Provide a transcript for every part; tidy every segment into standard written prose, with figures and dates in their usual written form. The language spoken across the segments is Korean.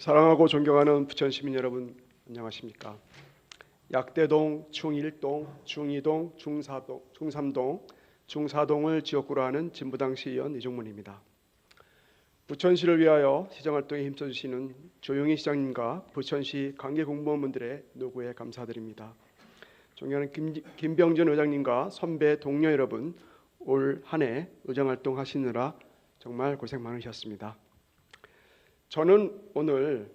사랑하고 존경하는 부천 시민 여러분, 안녕하십니까? 약대동, 충일동, 중이동, 중사동, 중삼동, 중사동을 지역구로 하는 진부당 시의원 이종문입니다. 부천시를 위하여 시정활동에 힘써주시는 조용희 시장님과 부천시 관계 공무원분들의 노고에 감사드립니다. 존경하는 김병준 의장님과 선배 동료 여러분, 올 한 해 의정활동 하시느라 정말 고생 많으셨습니다. 저는 오늘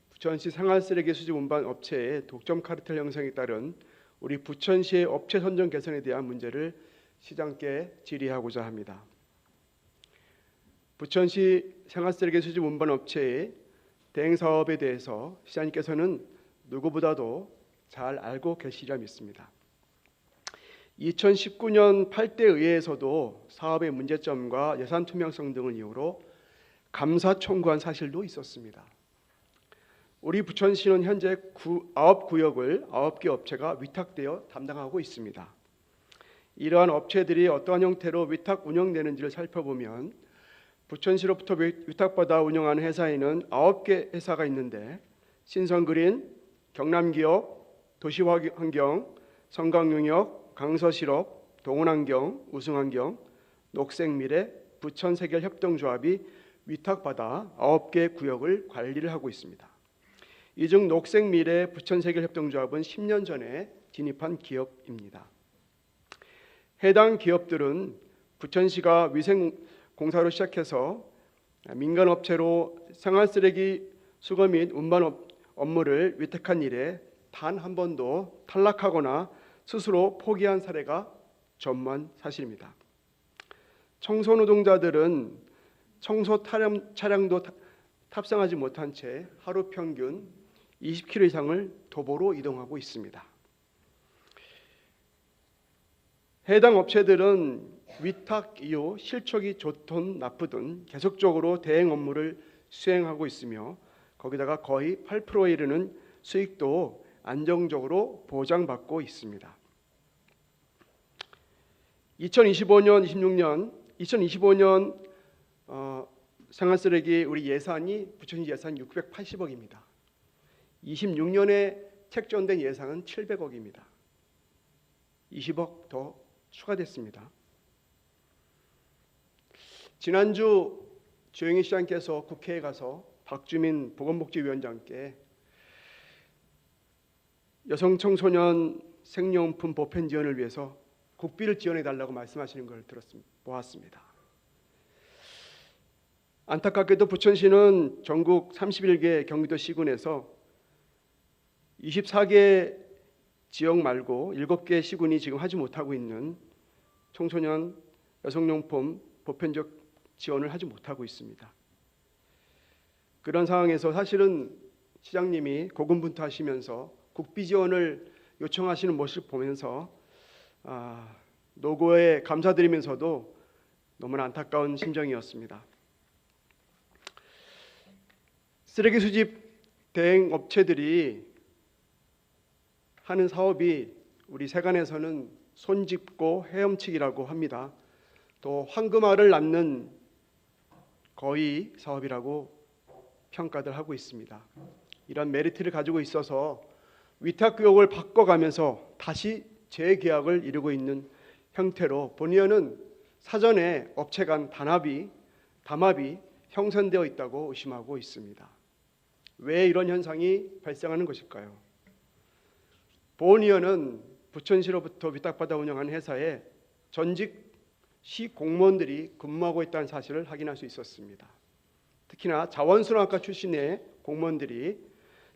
부천시 생활쓰레기 수집 운반 업체의 독점 카르텔 형성에 따른 우리 부천시의 업체 선정 개선에 대한 문제를 시장께 질의하고자 합니다. 부천시 생활쓰레기 수집 운반 업체의 대행 사업에 대해서 시장님께서는 누구보다도 잘 알고 계시리라 믿습니다. 2019년 8대 의회에서도 사업의 문제점과 예산 투명성 등을 이유로 감사 청구한 사실도 있었습니다. 우리 부천시는 현재 9구역을 9개 업체가 위탁되어 담당하고 있습니다. 이러한 업체들이 어떠한 형태로 위탁 운영되는지를 살펴보면 부천시로부터 위탁받아 운영하는 회사에는 9개 회사가 있는데 신성그린, 경남기업, 도시환경, 성강용역, 강서실업, 동원환경, 우승환경, 녹색미래, 부천세결협동조합이 위탁받아 9개 구역을 관리를 하고 있습니다. 이 중 녹색미래 부천세결협동조합은 10년 전에 진입한 기업입니다. 해당 기업들은 부천시가 위생공사로 시작해서 민간업체로 생활쓰레기 수거 및 운반 업무를 위탁한 이래 단 한 번도 탈락하거나 스스로 포기한 사례가 전무한 사실입니다. 청소 노동자들은 청소 차량도 탑승하지 못한 채 하루 평균 20km 이상을 도보로 이동하고 있습니다. 해당 업체들은 위탁 이후 실적이 좋든 나쁘든 계속적으로 대행 업무를 수행하고 있으며 거기다가 거의 8%에 이르는 수익도 안정적으로 보장받고 있습니다. 2025년 생활쓰레기 우리 예산이 부천시 예산 680억입니다. 26년에 책정된 예산은 700억입니다. 20억 더 추가됐습니다. 지난주 조영희 시장께서 국회에 가서 박주민 보건복지위원장께 여성 청소년 생리용품 보편 지원을 위해서 국비를 지원해달라고 말씀하시는 걸 보았습니다. 안타깝게도 부천시는 전국 31개 경기도 시군에서 24개 지역 말고 7개 시군이 지금 하지 못하고 있는 청소년 여성용품 보편적 지원을 하지 못하고 있습니다. 그런 상황에서 사실은 시장님이 고군분투하시면서 국비 지원을 요청하시는 모습을 보면서 노고에 감사드리면서도 너무나 안타까운 심정이었습니다. 쓰레기 수집 대행 업체들이 하는 사업이 우리 세간에서는 손짚고 헤엄치기라고 합니다. 또 황금알을 낳는 거의 사업이라고 평가들 하고 있습니다. 이런 메리트를 가지고 있어서 위탁구역을 바꿔가면서 다시 재계약을 이루고 있는 형태로 본의원은 사전에 업체 간 담합이 형성되어 있다고 의심하고 있습니다. 왜 이런 현상이 발생하는 것일까요? 본의원은 부천시로부터 위탁받아 운영하는 회사에 전직 시 공무원들이 근무하고 있다는 사실을 확인할 수 있었습니다. 특히나 자원순환과 출신의 공무원들이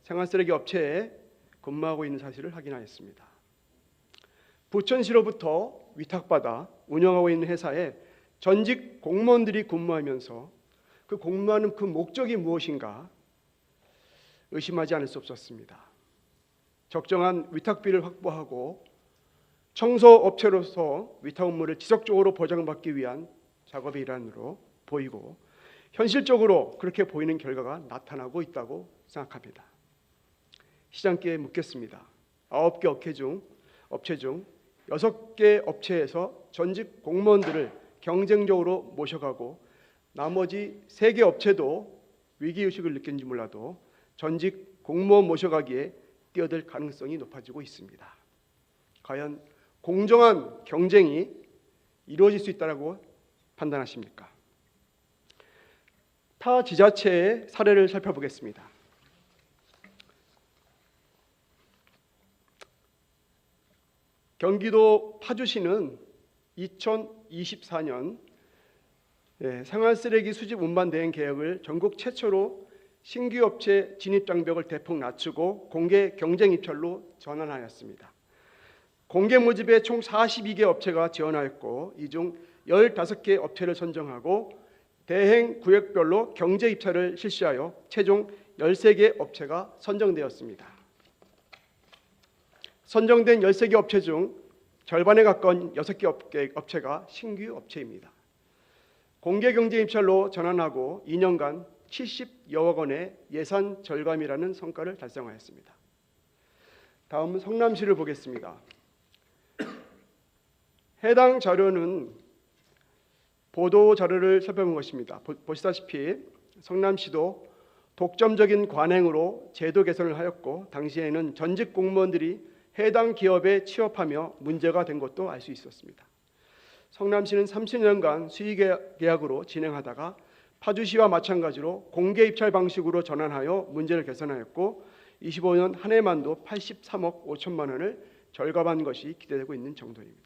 생활쓰레기 업체에 근무하고 있는 사실을 확인하였습니다. 부천시로부터 위탁받아 운영하고 있는 회사에 전직 공무원들이 근무하면서 그 근무하는 그 목적이 무엇인가 의심하지 않을 수 없었습니다. 적정한 위탁비를 확보하고 청소업체로서 위탁 업무를 지속적으로 보장받기 위한 작업의 일환으로 보이고 현실적으로 그렇게 보이는 결과가 나타나고 있다고 생각합니다. 시장께 묻겠습니다. 9개 업체 중 6개 업체에서 전직 공무원들을 경쟁적으로 모셔가고 나머지 3개 업체도 위기의식을 느끼는지 몰라도 전직 공무원 모셔가기에 뛰어들 가능성이 높아지고 있습니다. 과연 공정한 경쟁이 이루어질 수 있다고 판단하십니까? 타 지자체의 사례를 살펴보겠습니다. 경기도 파주시는 2024년 생활쓰레기 수집 운반 대행 계획을 전국 최초로 신규 업체 진입 장벽을 대폭 낮추고 공개 경쟁 입찰로 전환하였습니다. 공개 모집에 총 42개 업체가 지원하였고 이 중 15개 업체를 선정하고 대행 구역별로 경제 입찰을 실시하여 최종 13개 업체가 선정되었습니다. 선정된 13개 업체 중 절반에 가까운 6개 업체가 신규 업체입니다. 공개 경쟁 입찰로 전환하고 2년간 70여억 원의 예산 절감이라는 성과를 달성하였습니다. 다음은 성남시를 보겠습니다. 해당 자료는 보도 자료를 살펴본 것입니다. 보시다시피 성남시도 독점적인 관행으로 제도 개선을 하였고 당시에는 전직 공무원들이 해당 기업에 취업하며 문제가 된 것도 알 수 있었습니다. 성남시는 30년간 수의계약으로 진행하다가 파주시와 마찬가지로 공개 입찰 방식으로 전환하여 문제를 개선하였고 25년 한 해만도 83억 5천만 원을 절감한 것이 기대되고 있는 정도입니다.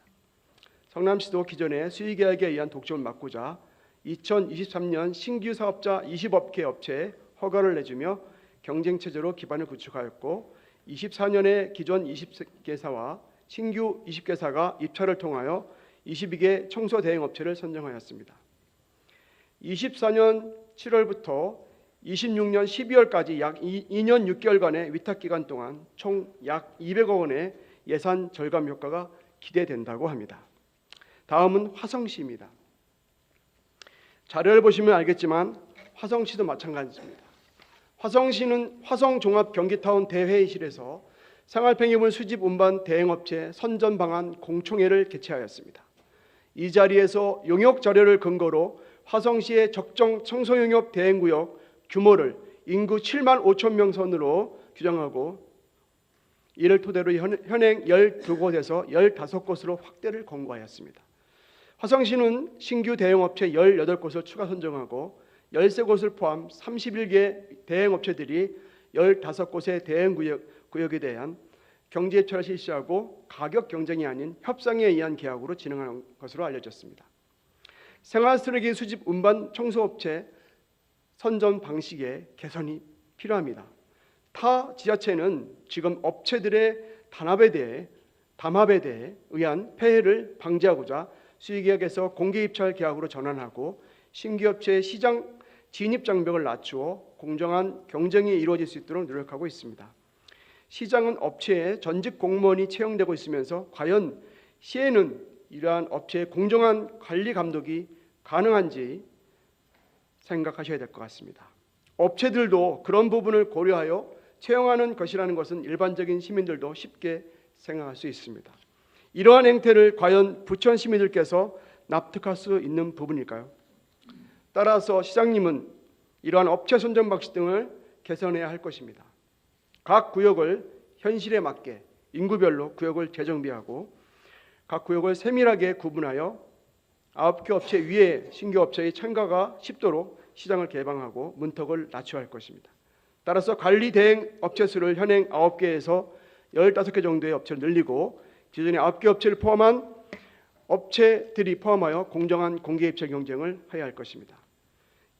성남시도 기존의 수의계약에 의한 독점을 막고자 2023년 신규 사업자 20개 업체에 허가를 내주며 경쟁체제로 기반을 구축하였고 24년에 기존 20개사와 신규 20개사가 입찰을 통하여 22개 청소 대행 업체를 선정하였습니다. 24년 7월부터 26년 12월까지 약 2년 6개월간의 위탁 기간 동안 총 약 200억 원의 예산 절감 효과가 기대된다고 합니다. 다음은 화성시입니다. 자료를 보시면 알겠지만 화성시도 마찬가지입니다. 화성시는 화성종합경기타운 대회의실에서 생활폐기물 수집 운반 대행업체 선전 방안 공청회를 개최하였습니다. 이 자리에서 용역 자료를 근거로 화성시의 적정 청소용역 대행구역 규모를 인구 7만 5천 명 선으로 규정하고 이를 토대로 현행 12곳에서 15곳으로 확대를 권고하였습니다. 화성시는 신규 대행업체 18곳을 추가 선정하고 13곳을 포함 31개 대행업체들이 15곳의 대행구역에 대한 경제 입찰을 실시하고 가격 경쟁이 아닌 협상에 의한 계약으로 진행하는 것으로 알려졌습니다. 생활쓰레기 수집 운반 청소업체 선정 방식의 개선이 필요합니다. 타 지자체는 지금 업체들의 담합에 대해 의한 폐해를 방지하고자 수의계약에서 공개입찰 계약으로 전환하고 신규 업체의 시장 진입 장벽을 낮추어 공정한 경쟁이 이루어질 수 있도록 노력하고 있습니다. 시장은 업체에 전직 공무원이 채용되고 있으면서 과연 시에는 이러한 업체의 공정한 관리 감독이 가능한지 생각하셔야 될 것 같습니다. 업체들도 그런 부분을 고려하여 채용하는 것이라는 것은 일반적인 시민들도 쉽게 생각할 수 있습니다. 이러한 행태를 과연 부천 시민들께서 납득할 수 있는 부분일까요? 따라서 시장님은 이러한 업체 선정 방식 등을 개선해야 할 것입니다. 각 구역을 현실에 맞게 인구별로 구역을 재정비하고 각 구역을 세밀하게 구분하여 9개 업체 위에 신규 업체의 참가가 쉽도록 시장을 개방하고 문턱을 낮춰야 할 것입니다. 따라서 관리 대행 업체 수를 현행 9개에서 15개 정도의 업체를 늘리고 기존의 9개 업체를 포함한 업체들이 포함하여 공정한 공개 입찰 경쟁을 해야 할 것입니다.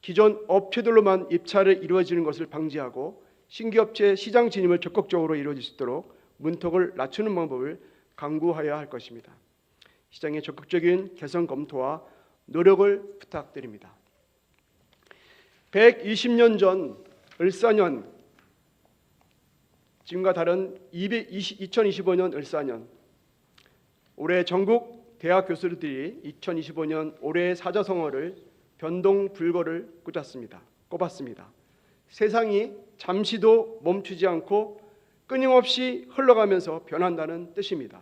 기존 업체들로만 입찰이 이루어지는 것을 방지하고 신규 업체의 시장 진입을 적극적으로 이루어질 수 있도록 문턱을 낮추는 방법을 강구해야 할 것입니다. 시장의 적극적인 개선 검토와 노력을 부탁드립니다. 120년 전 을사년, 지금과 다른 2025년 을사년, 올해 전국 대학 교수들이 2025년 올해의 사자성어를 변동불거를 꼽았습니다. 세상이 잠시도 멈추지 않고 끊임없이 흘러가면서 변한다는 뜻입니다.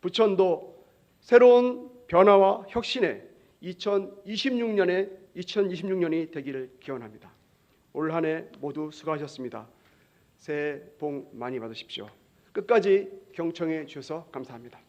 부천도 새로운 변화와 혁신의 2026년이 되기를 기원합니다. 올 한 해 모두 수고하셨습니다. 새해 복 많이 받으십시오. 끝까지 경청해 주셔서 감사합니다.